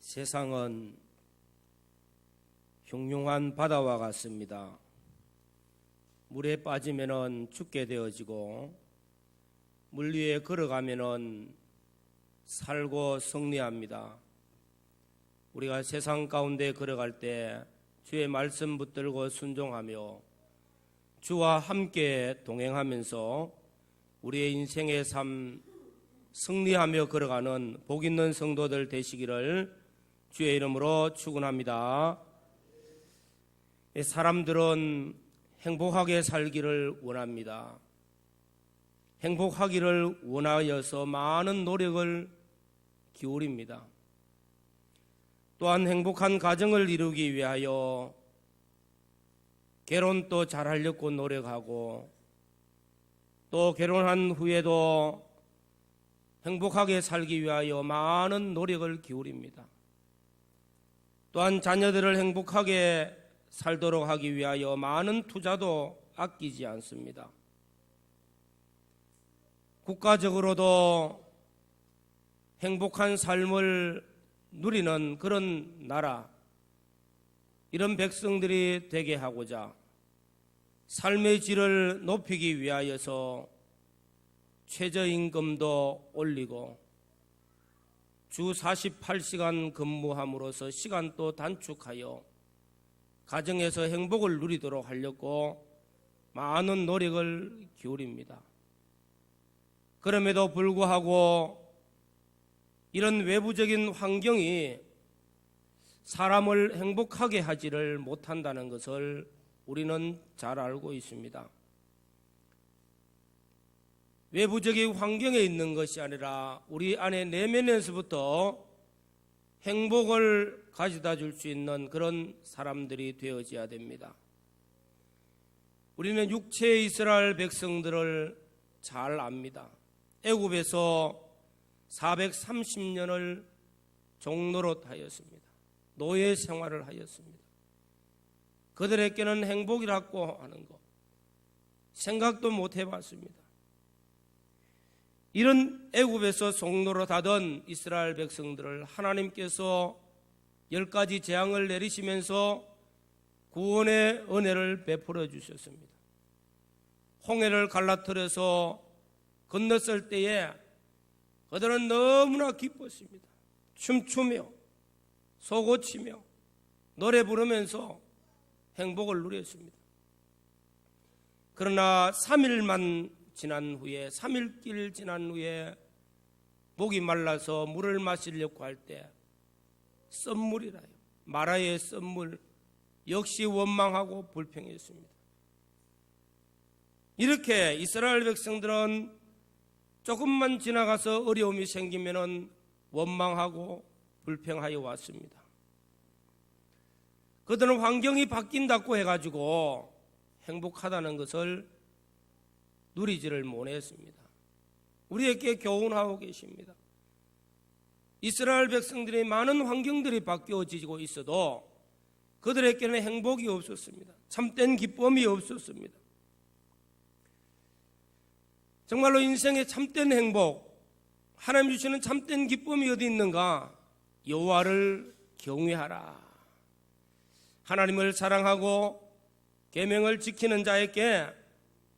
세상은 흉흉한 바다와 같습니다. 물에 빠지면은 죽게 되어지고 물 위에 걸어가면은 살고 승리합니다. 우리가 세상 가운데 걸어갈 때 주의 말씀 붙들고 순종하며 주와 함께 동행하면서 우리의 인생의 삶 승리하며 걸어가는 복 있는 성도들 되시기를 주의 이름으로 축원합니다. 사람들은 행복하게 살기를 원합니다. 행복하기를 원하여서 많은 노력을 기울입니다. 또한 행복한 가정을 이루기 위하여 결혼도 잘하려고 노력하고 또 결혼한 후에도 행복하게 살기 위하여 많은 노력을 기울입니다. 또한 자녀들을 행복하게 살도록 하기 위하여 많은 투자도 아끼지 않습니다. 국가적으로도 행복한 삶을 누리는 그런 나라, 이런 백성들이 되게 하고자 삶의 질을 높이기 위하여서 최저임금도 올리고 주 48시간 근무함으로써 시간도 단축하여 가정에서 행복을 누리도록 하려고 많은 노력을 기울입니다. 그럼에도 불구하고 이런 외부적인 환경이 사람을 행복하게 하지를 못한다는 것을 우리는 잘 알고 있습니다. 외부적인 환경에 있는 것이 아니라 우리 안에 내면에서부터 행복을 가져다 줄 수 있는 그런 사람들이 되어져야 됩니다. 우리는 육체의 이스라엘 백성들을 잘 압니다. 애굽에서 430년을 종노릇하였습니다. 노예 생활을 하였습니다. 그들에게는 행복이라고 하는 것 생각도 못 해봤습니다. 이런 애굽에서 종노릇하던 이스라엘 백성들을 하나님께서 10가지 재앙을 내리시면서 구원의 은혜를 베풀어 주셨습니다. 홍해를 갈라뜨려서 건넜을 때에 그들은 너무나 기뻤습니다. 춤추며 소고치며 노래 부르면서 행복을 누렸습니다. 그러나 3일만 지난 후에 3일길 지난 후에 목이 말라서 물을 마시려고 할 때 썸물이라요. 마라의 썸물 역시 원망하고 불평했습니다. 이렇게 이스라엘 백성들은 조금만 지나가서 어려움이 생기면은 원망하고 불평하여 왔습니다. 그들은 환경이 바뀐다고 해가지고 행복하다는 것을 누리지를 못했습니다. 우리에게 교훈하고 계십니다. 이스라엘 백성들이 많은 환경들이 바뀌어지고 있어도 그들에게는 행복이 없었습니다. 참된 기쁨이 없었습니다. 정말로 인생의 참된 행복, 하나님 주시는 참된 기쁨이 어디 있는가? 여호와를 경외하라. 하나님을 사랑하고 계명을 지키는 자에게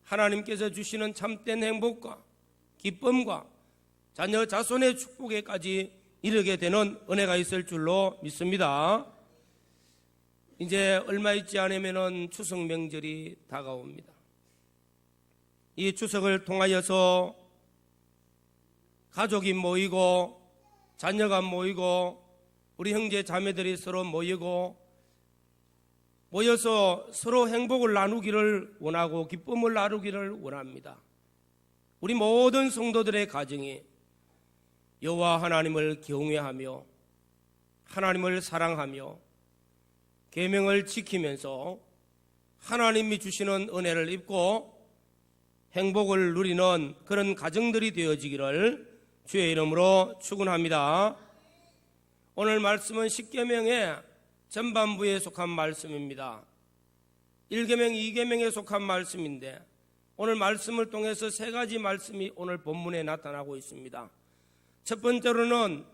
하나님께서 주시는 참된 행복과 기쁨과 자녀 자손의 축복에까지 이르게 되는 은혜가 있을 줄로 믿습니다. 이제 얼마 있지 않으면 추석 명절이 다가옵니다. 이 추석을 통하여서 가족이 모이고 자녀가 모이고 우리 형제 자매들이 서로 모여서 서로 행복을 나누기를 원하고 기쁨을 나누기를 원합니다. 우리 모든 성도들의 가정이 여호와 하나님을 경외하며 하나님을 사랑하며 계명을 지키면서 하나님이 주시는 은혜를 입고 행복을 누리는 그런 가정들이 되어지기를 주의 이름으로 축원합니다. 오늘 말씀은 십계명의 전반부에 속한 말씀입니다. 1계명, 2계명에 속한 말씀인데 오늘 말씀을 통해서 3가지 말씀이 오늘 본문에 나타나고 있습니다. 첫 번째로는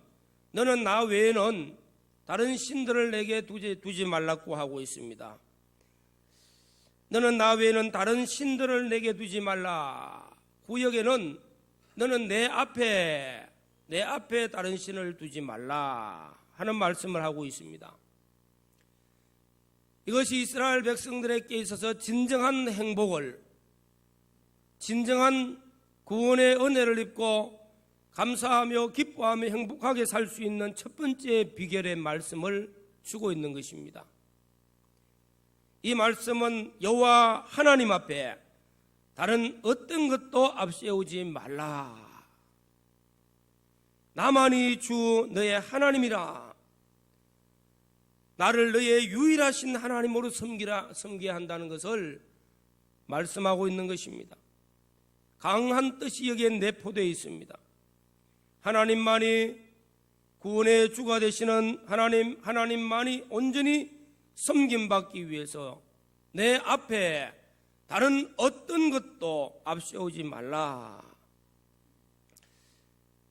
너는 나 외에는 다른 신들을 내게 두지 말라고 하고 있습니다. 너는 나 외에는 다른 신들을 내게 두지 말라. 구역에는 너는 내 앞에 다른 신을 두지 말라 하는 말씀을 하고 있습니다. 이것이 이스라엘 백성들에게 있어서 진정한 행복을, 진정한 구원의 은혜를 입고 감사하며 기뻐하며 행복하게 살 수 있는 첫 번째 비결의 말씀을 주고 있는 것입니다. 이 말씀은 여호와 하나님 앞에 다른 어떤 것도 앞세우지 말라. 나만이 주 너의 하나님이라. 나를 너의 유일하신 하나님으로 섬겨야 한다는 것을 말씀하고 있는 것입니다. 강한 뜻이 여기에 내포되어 있습니다. 하나님만이 구원의 주가 되시는 하나님만이 온전히 섬김받기 위해서 내 앞에 다른 어떤 것도 앞세우지 말라.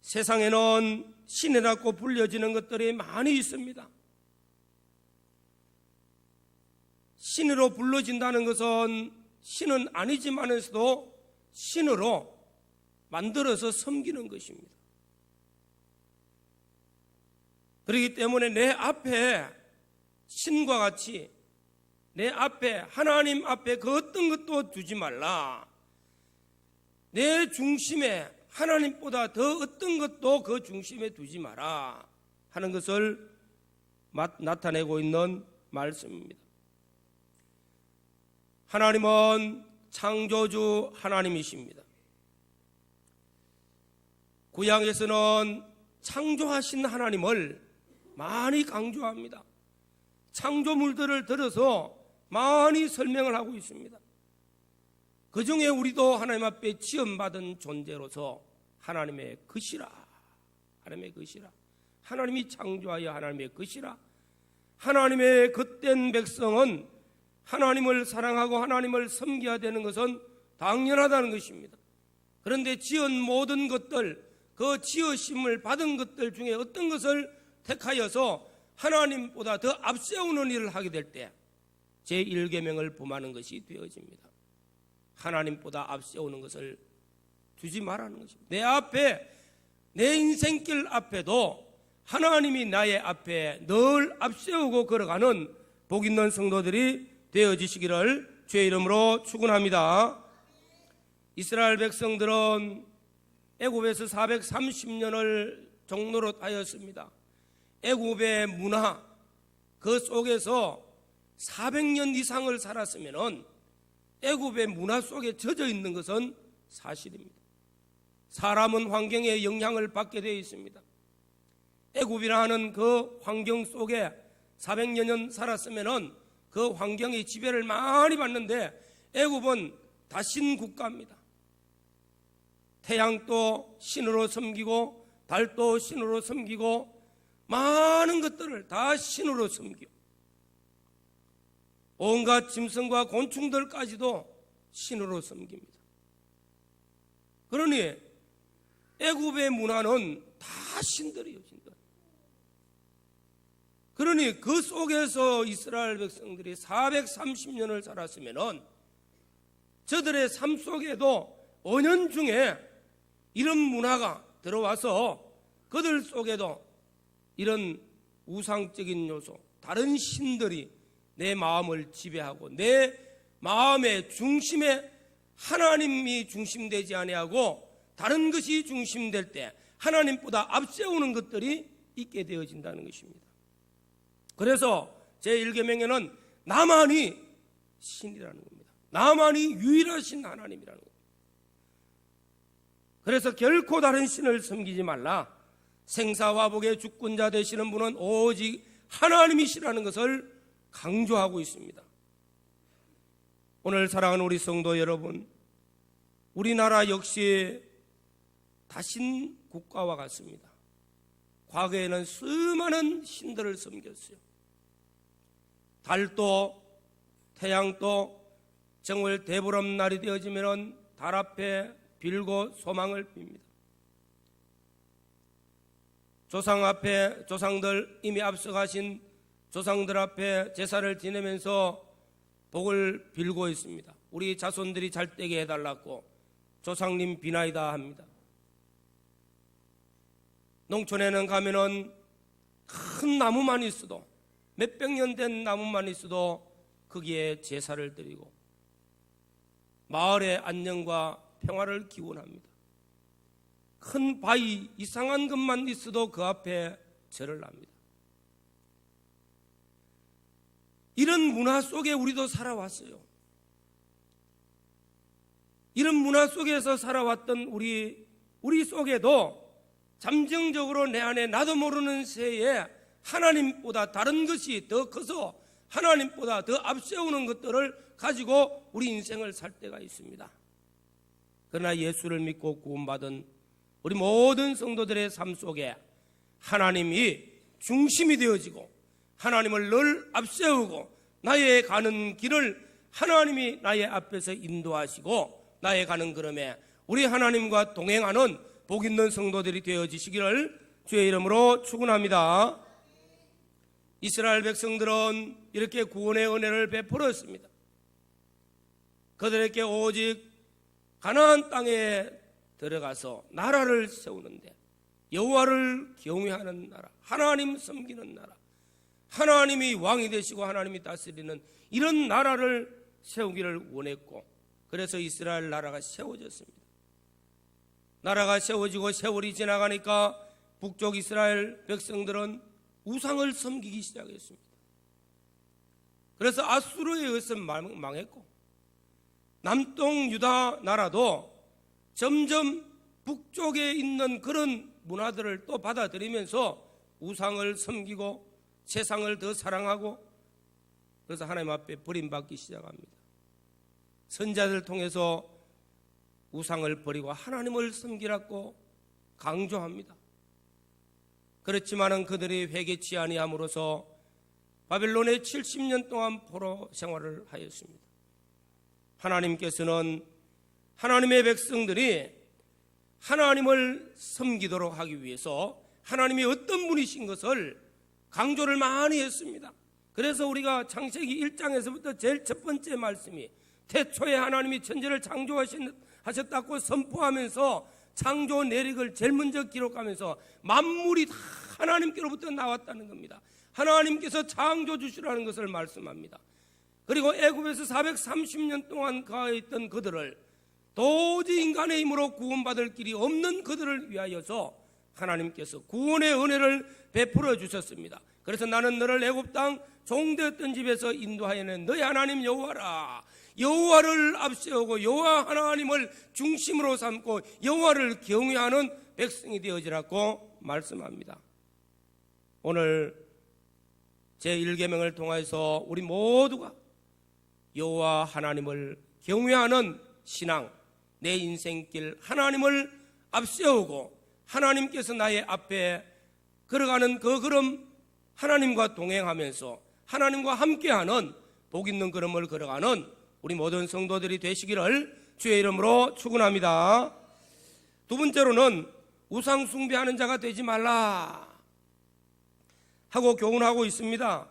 세상에는 신이라고 불려지는 것들이 많이 있습니다. 신으로 불러진다는 것은 신은 아니지만서도 신으로 만들어서 섬기는 것입니다. 그렇기 때문에 내 앞에 신과 같이 내 앞에 하나님 앞에 그 어떤 것도 두지 말라. 내 중심에 하나님보다 더 어떤 것도 그 중심에 두지 마라 하는 것을 나타내고 있는 말씀입니다. 하나님은 창조주 하나님이십니다. 구약에서는 창조하신 하나님을 많이 강조합니다. 창조물들을 들어서 많이 설명을 하고 있습니다. 그 중에 우리도 하나님 앞에 지음받은 존재로서 하나님의 것이라, 하나님의 것이라, 하나님이 창조하여 하나님의 것이라, 하나님의 겉된 백성은 하나님을 사랑하고 하나님을 섬겨야 되는 것은 당연하다는 것입니다. 그런데 지은 모든 것들, 그 지으심을 받은 것들 중에 어떤 것을 택하여서 하나님보다 더 앞세우는 일을 하게 될 때 제1계명을 범하는 것이 되어집니다. 하나님보다 앞세우는 것을 두지 말라는 것입니다. 내 앞에, 내 인생길 앞에도 하나님이 나의 앞에 늘 앞세우고 걸어가는 복 있는 성도들이 되어지시기를 주의 이름으로 축원합니다. 이스라엘 백성들은 애굽에서 430년을 종노릇하였습니다. 애굽의 문화 그 속에서 400년 이상을 살았으면 애굽의 문화 속에 젖어 있는 것은 사실입니다. 사람은 환경에 영향을 받게 되어 있습니다. 애굽이라 하는 그 환경 속에 400여 년 살았으면 그 환경의 지배를 많이 받는데 애굽은 다신 국가입니다. 태양도 신으로 섬기고 달도 신으로 섬기고 많은 것들을 다 신으로 섬겨 온갖 짐승과 곤충들까지도 신으로 섬깁니다. 그러니 애굽의 문화는 다 신들이에요. 신들. 그러니 그 속에서 이스라엘 백성들이 430년을 살았으면 저들의 삶 속에도 은연중에 이런 문화가 들어와서 그들 속에도 이런 우상적인 요소, 다른 신들이 내 마음을 지배하고 내 마음의 중심에 하나님이 중심되지 아니하고 다른 것이 중심될 때 하나님보다 앞세우는 것들이 있게 되어진다는 것입니다. 그래서 제1계명에는 나만이 신이라는 겁니다. 나만이 유일하신 하나님이라는 겁니다. 그래서 결코 다른 신을 섬기지 말라. 생사화복의 주권자 되시는 분은 오직 하나님이시라는 것을 강조하고 있습니다. 오늘 사랑하는 우리 성도 여러분, 우리나라 역시 다신 국가와 같습니다. 과거에는 수많은 신들을 섬겼어요. 달도 태양도 정월 대보름날이 되어지면 달 앞에 빌고 소망을 빕니다. 조상 앞에, 조상들 이미 앞서가신 조상들 앞에 제사를 지내면서 복을 빌고 있습니다. 우리 자손들이 잘 되게 해달라고 조상님 비나이다 합니다. 농촌에는 가면은 큰 나무만 있어도, 몇백 년 된 나무만 있어도 거기에 제사를 드리고 마을의 안녕과 평화를 기원합니다. 큰 바위 이상한 것만 있어도 그 앞에 절을 합니다. 이런 문화 속에 우리도 살아왔어요. 이런 문화 속에서 살아왔던 우리 속에도 잠정적으로 내 안에 나도 모르는 새에 하나님보다 다른 것이 더 커서 하나님보다 더 앞세우는 것들을 가지고 우리 인생을 살 때가 있습니다. 그러나 예수를 믿고 구원받은 우리 모든 성도들의 삶 속에 하나님이 중심이 되어지고 하나님을 늘 앞세우고 나의 가는 길을 하나님이 나의 앞에서 인도하시고 나의 가는 걸음에 우리 하나님과 동행하는 복 있는 성도들이 되어지시기를 주의 이름으로 축원합니다. 이스라엘 백성들은 이렇게 구원의 은혜를 베풀었습니다. 그들에게 오직 가나안 땅에 들어가서 나라를 세우는데 여호와를 경외하는 나라, 하나님 섬기는 나라, 하나님이 왕이 되시고 하나님이 다스리는 이런 나라를 세우기를 원했고, 그래서 이스라엘 나라가 세워졌습니다. 나라가 세워지고 세월이 지나가니까 북쪽 이스라엘 백성들은 우상을 섬기기 시작했습니다. 그래서 아수르에 의해서 망했고, 남동 유다 나라도 점점 북쪽에 있는 그런 문화들을 또 받아들이면서 우상을 섬기고 세상을 더 사랑하고, 그래서 하나님 앞에 버림받기 시작합니다. 선자들 통해서 우상을 버리고 하나님을 섬기라고 강조합니다. 그렇지만은 그들이 회개치 아니함으로써 바벨론에 70년 동안 포로 생활을 하였습니다. 하나님께서는 하나님의 백성들이 하나님을 섬기도록 하기 위해서 하나님이 어떤 분이신 것을 강조를 많이 했습니다. 그래서 우리가 창세기 1장에서부터 제일 첫 번째 말씀이 태초에 하나님이 천지를 창조하셨다고 선포하면서 창조 내력을 제일 먼저 기록하면서 만물이 다 하나님께로부터 나왔다는 겁니다. 하나님께서 창조 주시라는 것을 말씀합니다. 그리고 애굽에서 430년 동안 가있던 그들을 도저히 인간의 힘으로 구원받을 길이 없는 그들을 위하여서 하나님께서 구원의 은혜를 베풀어 주셨습니다. 그래서 나는 너를 애굽 땅 종되었던 집에서 인도하여낸 너희 하나님 여호와라. 여호와를 앞세우고 여호와 하나님을 중심으로 삼고 여호와를 경외하는 백성이 되어지라고 말씀합니다. 오늘 제1계명을 통해서 우리 모두가 여호와 하나님을 경외하는 신앙, 내 인생길 하나님을 앞세우고 하나님께서 나의 앞에 걸어가는 그 걸음, 하나님과 동행하면서 하나님과 함께하는 복 있는 걸음을 걸어가는 우리 모든 성도들이 되시기를 주의 이름으로 축원합니다. 두 번째로는 우상 숭배하는 자가 되지 말라 하고 교훈하고 있습니다.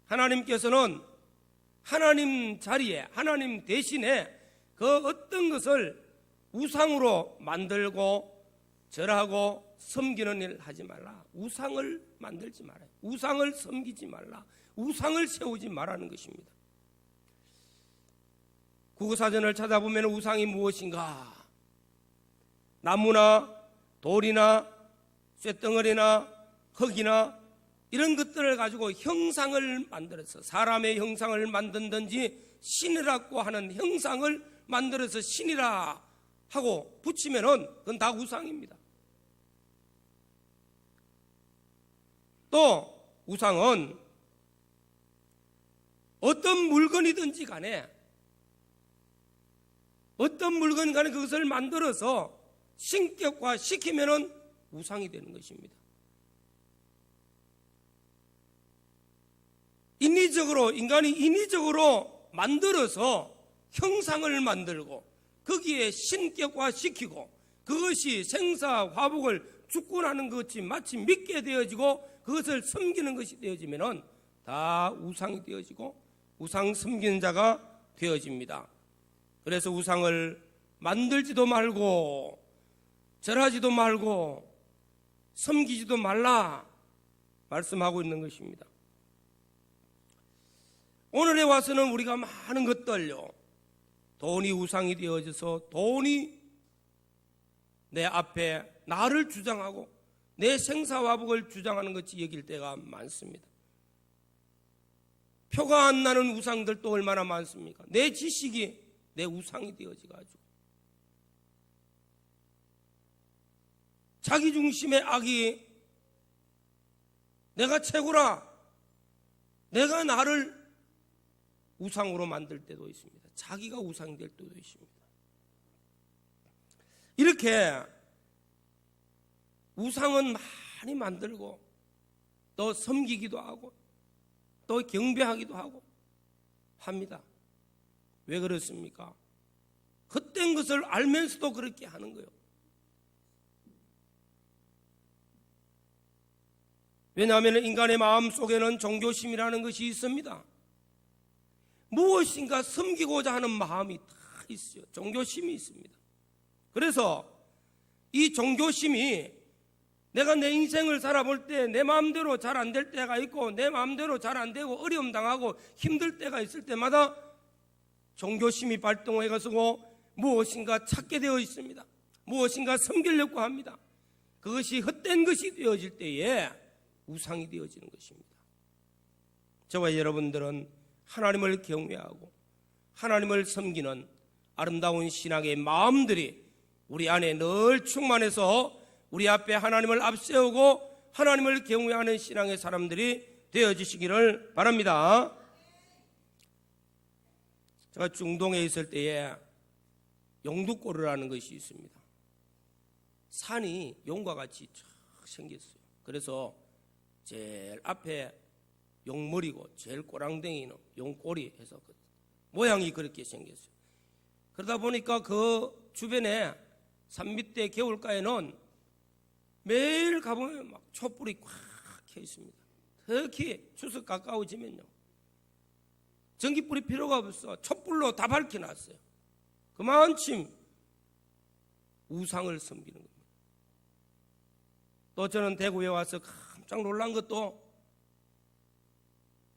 하나님께서는 하나님 자리에, 하나님 대신에 그 어떤 것을 우상으로 만들고 절하고 섬기는 일 하지 말라. 우상을 만들지 말아요. 우상을 섬기지 말라. 우상을 세우지 말라는 것입니다. 국어사전을 찾아보면 우상이 무엇인가? 나무나 돌이나 쇳덩어리나 흙이나 이런 것들을 가지고 형상을 만들어서 사람의 형상을 만든든지 신이라고 하는 형상을 만들어서 신이라 하고 붙이면은 그건 다 우상입니다. 또 우상은 어떤 물건이든지 간에 그것을 만들어서 신격화 시키면은 우상이 되는 것입니다. 인간이 인위적으로 만들어서 형상을 만들고 거기에 신격화 시키고 그것이 생사 화복을 죽고 나는 것이 마치 믿게 되어지고 그것을 섬기는 것이 되어지면은 다 우상이 되어지고 우상 섬기는 자가 되어집니다. 그래서 우상을 만들지도 말고 절하지도 말고 섬기지도 말라 말씀하고 있는 것입니다. 오늘에 와서는 우리가 많은 것들요, 돈이 우상이 되어져서 돈이 내 앞에 나를 주장하고 내 생사화복을 주장하는 것이 여길 때가 많습니다. 표가 안 나는 우상들도 얼마나 많습니까? 내 지식이 내 우상이 되어져가지고 자기 중심의 악이 내가 최고라, 내가 나를 우상으로 만들 때도 있습니다. 자기가 우상이 될 때도 있습니다. 이렇게 우상은 많이 만들고 또 섬기기도 하고 또 경배하기도 하고 합니다. 왜 그렇습니까? 헛된 것을 알면서도 그렇게 하는 거예요. 왜냐하면 인간의 마음 속에는 종교심이라는 것이 있습니다. 무엇인가 섬기고자 하는 마음이 다 있어요. 종교심이 있습니다. 그래서 이 종교심이 내가 내 인생을 살아볼 때 내 마음대로 잘 안 될 때가 있고 내 마음대로 잘 안 되고 어려움 당하고 힘들 때가 있을 때마다 종교심이 발동해가지고 무엇인가 찾게 되어 있습니다. 무엇인가 섬기려고 합니다. 그것이 헛된 것이 되어질 때에 우상이 되어지는 것입니다. 저와 여러분들은 하나님을 경외하고 하나님을 섬기는 아름다운 신앙의 마음들이 우리 안에 늘 충만해서 우리 앞에 하나님을 앞세우고 하나님을 경외하는 신앙의 사람들이 되어지시기를 바랍니다. 제가 중동에 있을 때에 용두꼬르라는 것이 있습니다. 산이 용과 같이 쫙 생겼어요. 그래서 제일 앞에 용머리고 제일 꼬랑댕이는 용꼬리 해서 모양이 그렇게 생겼어요. 그러다 보니까 그 주변에 산 밑에 개울가에는 매일 가보면 막 촛불이 꽉 켜 있습니다. 특히 추석 가까워지면요, 전기불이 필요가 없어 촛불로 다 밝혀놨어요. 그만큼 우상을 섬기는 겁니다. 또 저는 대구에 와서 깜짝 놀란 것도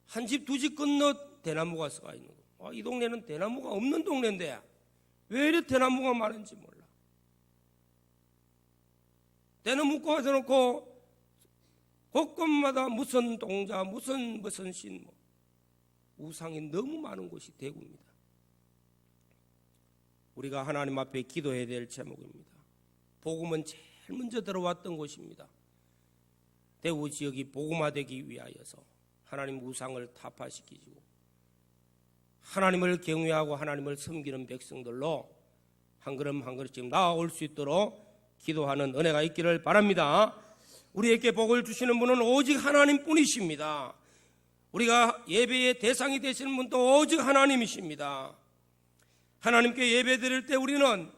한 집 두 집 건너 대나무가 서 있는 거. 이 동네는 대나무가 없는 동네인데 왜 이렇게 대나무가 많은지 몰라. 대나무 꽂아 놓고 곳곳마다 무슨 동자 무슨 신 우상이 너무 많은 곳이 대구입니다. 우리가 하나님 앞에 기도해야 될 제목입니다. 복음은 제일 먼저 들어왔던 곳입니다. 대구 지역이 복음화되기 위하여서 하나님 우상을 타파시키고 하나님을 경외하고 하나님을 섬기는 백성들로 한 걸음 한 걸음씩 나아올 수 있도록 기도하는 은혜가 있기를 바랍니다. 우리에게 복을 주시는 분은 오직 하나님뿐이십니다. 우리가 예배의 대상이 되시는 분도 오직 하나님이십니다. 하나님께 예배 드릴 때 우리는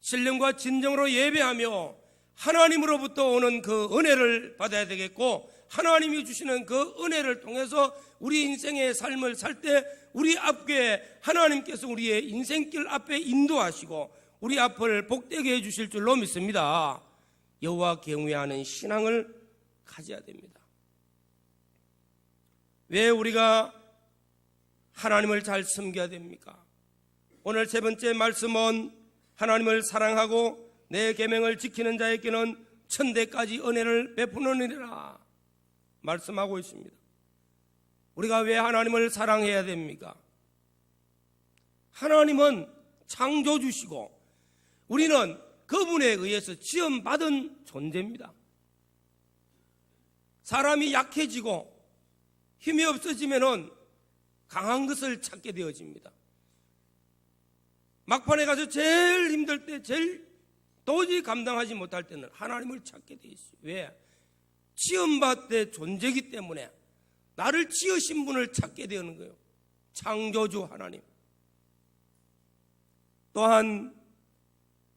신령과 진정으로 예배하며 하나님으로부터 오는 그 은혜를 받아야 되겠고, 하나님이 주시는 그 은혜를 통해서 우리 인생의 삶을 살 때 우리 앞에 하나님께서 우리의 인생길 앞에 인도하시고 우리 앞을 복되게 해주실 줄로 믿습니다. 여호와 경외하는 신앙을 가져야 됩니다. 왜 우리가 하나님을 잘 섬겨야 됩니까? 오늘 세 번째 말씀은 하나님을 사랑하고 내 계명을 지키는 자에게는 천대까지 은혜를 베푸느니라 말씀하고 있습니다. 우리가 왜 하나님을 사랑해야 됩니까? 하나님은 창조주시고 우리는 그분에 의해서 지음받은 존재입니다. 사람이 약해지고 힘이 없어지면은 강한 것을 찾게 되어집니다. 막판에 가서 제일 힘들 때, 제일 도저히 감당하지 못할 때는 하나님을 찾게 되어 있어요. 왜? 지음받대 존재이기 때문에 나를 지으신 분을 찾게 되는 거예요. 창조주 하나님. 또한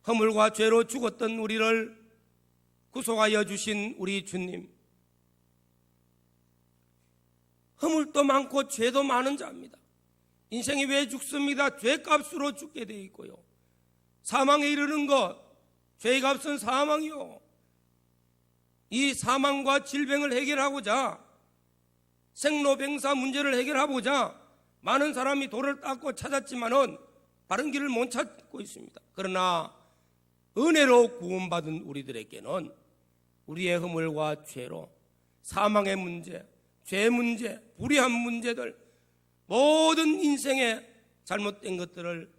허물과 죄로 죽었던 우리를 구속하여 주신 우리 주님, 허물도 많고 죄도 많은 자입니다. 인생이 왜 죽습니다? 죄값으로 죽게 되어 있고요. 사망에 이르는 것, 죄의 값은 사망이요. 이 사망과 질병을 해결하고자, 생로병사 문제를 해결하고자 많은 사람이 돌을 닦고 찾았지만은 바른 길을 못 찾고 있습니다. 그러나 은혜로 구원받은 우리들에게는 우리의 허물과 죄로 사망의 문제, 죄 문제, 불의한 문제들, 모든 인생의 잘못된 것들을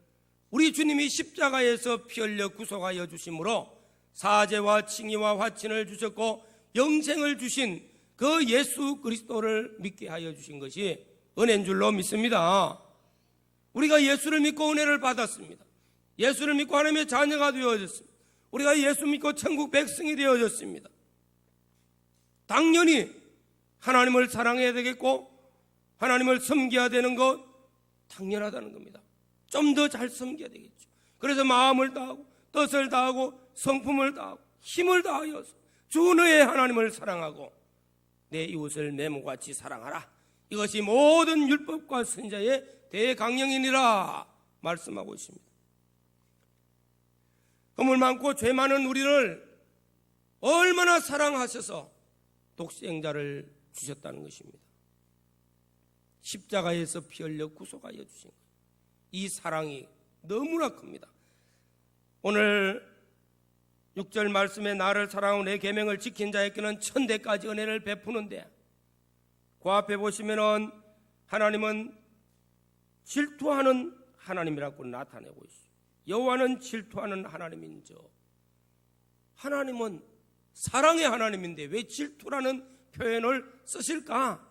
우리 주님이 십자가에서 피 흘려 구속하여 주심으로 사죄와 칭의와 화친을 주셨고 영생을 주신 그 예수 그리스도를 믿게 하여 주신 것이 은혜인 줄로 믿습니다. 우리가 예수를 믿고 은혜를 받았습니다. 예수를 믿고 하나님의 자녀가 되어졌습니다. 우리가 예수 믿고 천국 백성이 되어졌습니다. 당연히 하나님을 사랑해야 되겠고 하나님을 섬겨야 되는 것 당연하다는 겁니다. 좀 더 잘 섬겨야 되겠죠. 그래서 마음을 다하고 뜻을 다하고 성품을 다하고 힘을 다하여서 주 너의 하나님을 사랑하고 내 이웃을 내 몸같이 사랑하라. 이것이 모든 율법과 선지자의 대강령이니라 말씀하고 있습니다. 허물 많고 죄 많은 우리를 얼마나 사랑하셔서 독생자를 주셨다는 것입니다. 십자가에서 피 흘려 구속하여 주신 것. 이 사랑이 너무나 큽니다. 오늘 6절 말씀에 나를 사랑하고 내 계명을 지킨 자에게는 1000대까지 은혜를 베푸는데 그 앞에 보시면은 하나님은 질투하는 하나님이라고 나타내고 있어요. 여호와는 질투하는 하나님인저. 하나님은 사랑의 하나님인데 왜 질투라는 표현을 쓰실까?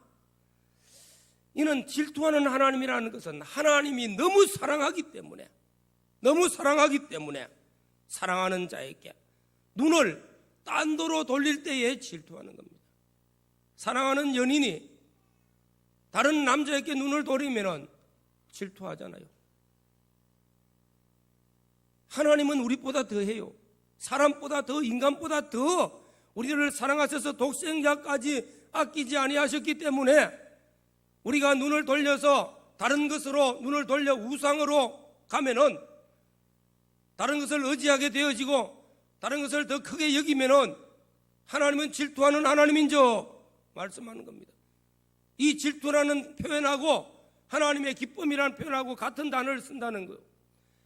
이는 질투하는 하나님이라는 것은 하나님이 너무 사랑하기 때문에 사랑하는 자에게 눈을 딴 도로 돌릴 때에 질투하는 겁니다. 사랑하는 연인이 다른 남자에게 눈을 돌리면 질투하잖아요. 하나님은 우리보다 더해요. 사람보다 더, 인간보다 더 우리를 사랑하셔서 독생자까지 아끼지 아니하셨기 때문에 우리가 눈을 돌려서 다른 것으로 눈을 돌려 우상으로 가면은 다른 것을 의지하게 되어지고 다른 것을 더 크게 여기면은 하나님은 질투하는 하나님인저 말씀하는 겁니다. 이 질투라는 표현하고 하나님의 기쁨이라는 표현하고 같은 단어를 쓴다는 거예요.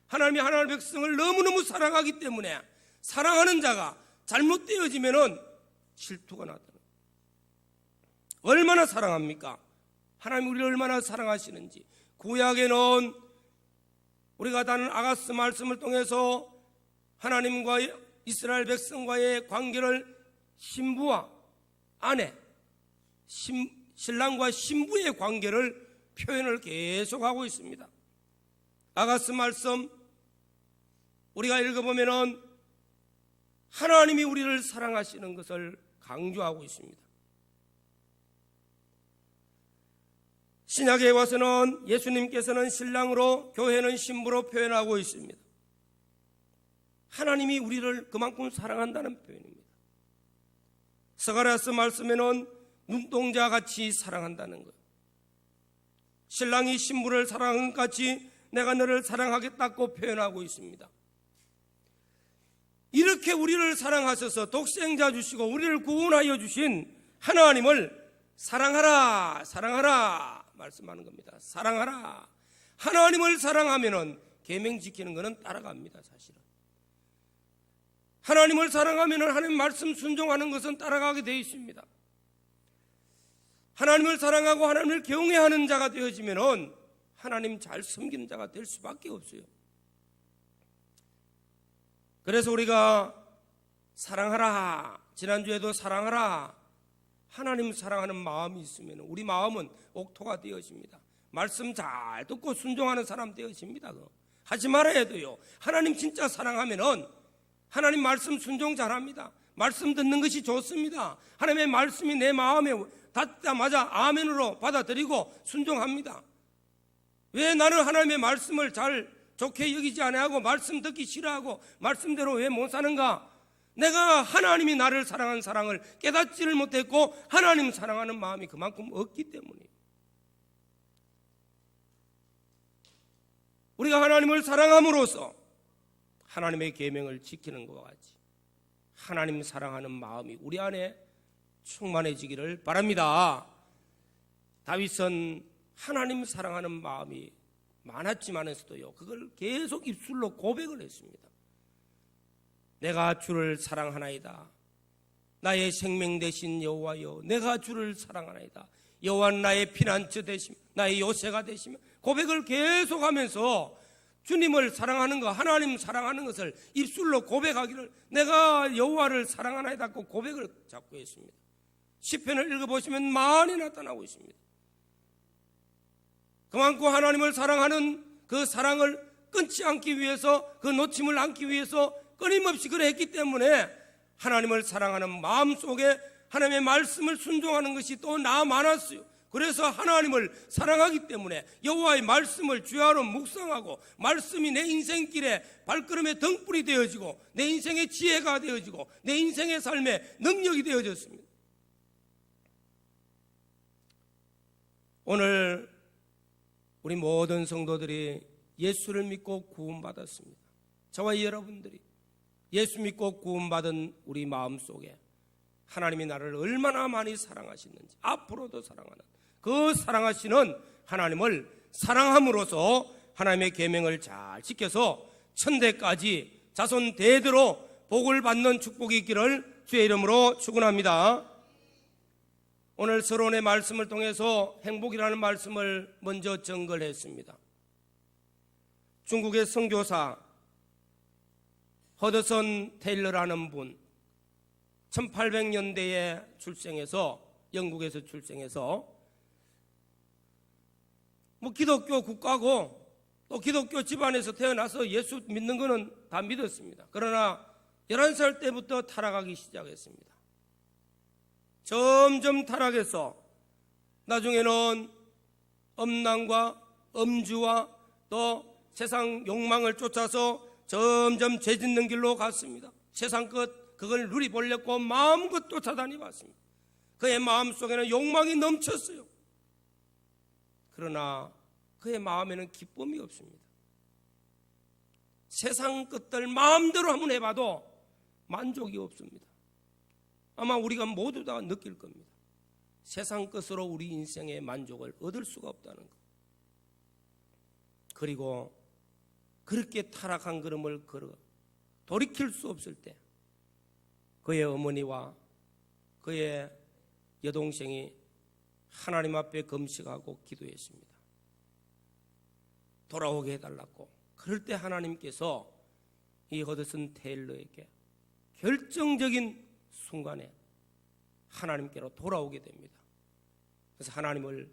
하나님이 하나님의 백성을 너무너무 사랑하기 때문에 사랑하는 자가 잘못되어지면은 질투가 나타나요. 얼마나 사랑합니까? 하나님 우리를 얼마나 사랑하시는지 구약에는 우리가 다는 아가스 말씀을 통해서 하나님과 이스라엘 백성과의 관계를 신부와 아내, 신랑과 신부의 관계를 표현을 계속하고 있습니다. 아가스 말씀 우리가 읽어보면은 하나님이 우리를 사랑하시는 것을 강조하고 있습니다. 신약에 와서는 예수님께서는 신랑으로 교회는 신부로 표현하고 있습니다. 하나님이 우리를 그만큼 사랑한다는 표현입니다. 스가랴서 말씀에는 눈동자같이 사랑한다는 것. 신랑이 신부를 사랑한 것 같이 내가 너를 사랑하겠다고 표현하고 있습니다. 이렇게 우리를 사랑하셔서 독생자 주시고 우리를 구원하여 주신 하나님을 사랑하라, 사랑하라 말씀하는 겁니다. 사랑하라. 하나님을 사랑하면은 계명 지키는 것은 따라갑니다. 사실은 하나님을 사랑하면은 하나님 말씀 순종하는 것은 따라가게 되어 있습니다. 하나님을 사랑하고 하나님을 경외하는 자가 되어지면은 하나님 잘 섬기는 자가 될 수밖에 없어요. 그래서 우리가 사랑하라, 지난주에도 사랑하라, 하나님 사랑하는 마음이 있으면 우리 마음은 옥토가 되어집니다. 말씀 잘 듣고 순종하는 사람 되어집니다. 하지 말아야 돼요. 하나님 진짜 사랑하면은 하나님 말씀 순종 잘합니다. 말씀 듣는 것이 좋습니다. 하나님의 말씀이 내 마음에 닿자마자 아멘으로 받아들이고 순종합니다. 왜 나는 하나님의 말씀을 잘 좋게 여기지 않아하고 말씀 듣기 싫어하고 말씀대로 왜 못 사는가? 내가 하나님이 나를 사랑한 사랑을 깨닫지를 못했고 하나님 사랑하는 마음이 그만큼 없기 때문이에요. 우리가 하나님을 사랑함으로써 하나님의 계명을 지키는 것과 같이 하나님 사랑하는 마음이 우리 안에 충만해지기를 바랍니다. 다윗은 하나님 사랑하는 마음이 많았지만서도요, 그걸 계속 입술로 고백을 했습니다. 내가 주를 사랑하나이다. 나의 생명 되신 여호와여, 내가 주를 사랑하나이다. 여호와는 나의 피난처 되시며 나의 요새가 되시며, 고백을 계속하면서 주님을 사랑하는 것, 하나님 사랑하는 것을 입술로 고백하기를, 내가 여호와를 사랑하나이다 고 고백을 자꾸 했습니다. 시편을 읽어보시면 많이 나타나고 있습니다. 그만큼 하나님을 사랑하는 그 사랑을 끊지 않기 위해서, 그 놓침을 않기 위해서 끊임없이 그래 했기 때문에 하나님을 사랑하는 마음속에 하나님의 말씀을 순종하는 것이 또 많았어요. 그래서 하나님을 사랑하기 때문에 여호와의 말씀을 주야로 묵상하고, 말씀이 내 인생길에 발걸음의 등불이 되어지고 내 인생의 지혜가 되어지고 내 인생의 삶의 능력이 되어졌습니다. 오늘 우리 모든 성도들이 예수를 믿고 구원받았습니다. 저와 여러분들이 예수 믿고 구원받은 우리 마음속에 하나님이 나를 얼마나 많이 사랑하시는지, 앞으로도 사랑하는 그 사랑하시는 하나님을 사랑함으로써 하나님의 계명을 잘 지켜서 천대까지 자손 대대로 복을 받는 축복이 있기를 주의 이름으로 축원합니다. 오늘 서론의 말씀을 통해서 행복이라는 말씀을 먼저 정글했습니다. 중국의 선교사 허드슨 테일러라는 분, 1800년대에 출생해서, 영국에서 출생해서 기독교 국가고 또 기독교 집안에서 태어나서 예수 믿는 거는 다 믿었습니다. 그러나 11살 때부터 타락하기 시작했습니다. 점점 타락해서 나중에는 음란과 음주와 또 세상 욕망을 쫓아서 점점 죄 짓는 길로 갔습니다. 세상 것 그걸 누리보려고 마음껏 쫓아다니봤습니다. 그의 마음속에는 욕망이 넘쳤어요. 그러나 그의 마음에는 기쁨이 없습니다. 세상 것들 마음대로 한번 해봐도 만족이 없습니다. 아마 우리가 모두 다 느낄 겁니다. 세상 것으로 우리 인생의 만족을 얻을 수가 없다는 것. 그리고 그렇게 타락한 걸음을 걸어 돌이킬 수 없을 때 그의 어머니와 그의 여동생이 하나님 앞에 금식하고 기도했습니다. 돌아오게 해달라고. 그럴 때 하나님께서 이 허드슨 테일러에게 결정적인 순간에 하나님께로 돌아오게 됩니다. 그래서 하나님을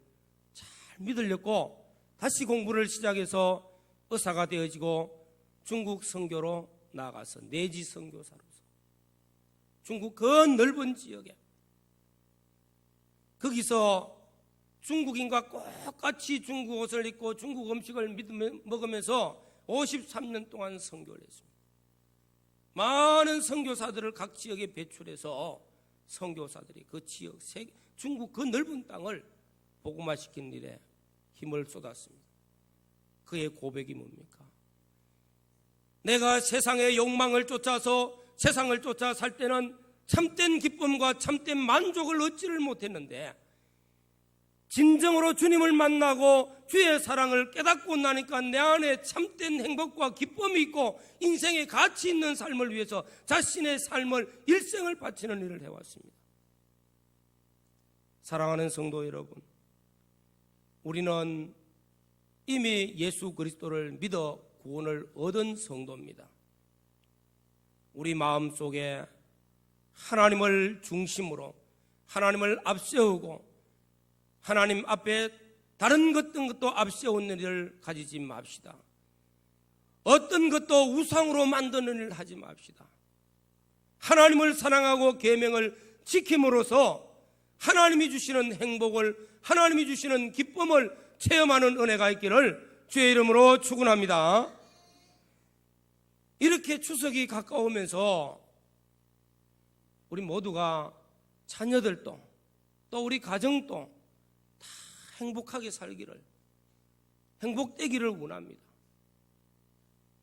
잘 믿으려고 다시 공부를 시작해서 의사가 되어지고 중국 선교로 나아가서 내지 선교사로서 중국 그 넓은 지역에, 거기서 중국인과 똑같이 중국 옷을 입고 중국 음식을 먹으면서 53년 동안 선교를 했습니다. 많은 선교사들을 각 지역에 배출해서 선교사들이 그 지역, 중국 그 넓은 땅을 복음화시키는 일에 힘을 쏟았습니다. 그의 고백이 뭡니까? 내가 세상의 욕망을 쫓아서 세상을 쫓아 살 때는 참된 기쁨과 참된 만족을 얻지를 못했는데, 진정으로 주님을 만나고 주의 사랑을 깨닫고 나니까 내 안에 참된 행복과 기쁨이 있고 인생의 가치 있는 삶을 위해서 자신의 삶을, 일생을 바치는 일을 해왔습니다. 사랑하는 성도 여러분, 우리는 이미 예수 그리스도를 믿어 구원을 얻은 성도입니다. 우리 마음속에 하나님을 중심으로 하나님을 앞세우고 하나님 앞에 다른 어떤 것도 앞세우는 일을 가지지 맙시다. 어떤 것도 우상으로 만드는 일을 하지 맙시다. 하나님을 사랑하고 계명을 지킴으로써 하나님이 주시는 행복을, 하나님이 주시는 기쁨을 체험하는 은혜가 있기를 주의 이름으로 축원합니다. 이렇게 추석이 가까우면서 우리 모두가 자녀들도 또 우리 가정도 다 행복하게 살기를, 행복되기를 원합니다.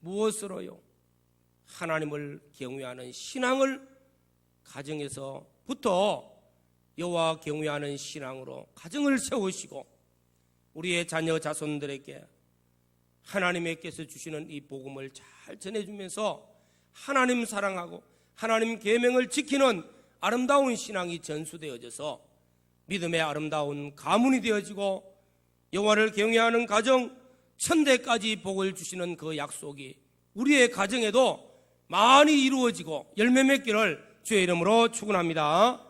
무엇으로요? 하나님을 경외하는 신앙을 가정에서부터 여호와 경외하는 신앙으로 가정을 세우시고 우리의 자녀 자손들에게 하나님께서 주시는 이 복음을 잘 전해주면서 하나님 사랑하고 하나님 계명을 지키는 아름다운 신앙이 전수되어져서 믿음의 아름다운 가문이 되어지고 여호와를 경외하는 가정 천대까지 복을 주시는 그 약속이 우리의 가정에도 많이 이루어지고 열매 맺기를 주의 이름으로 축원합니다.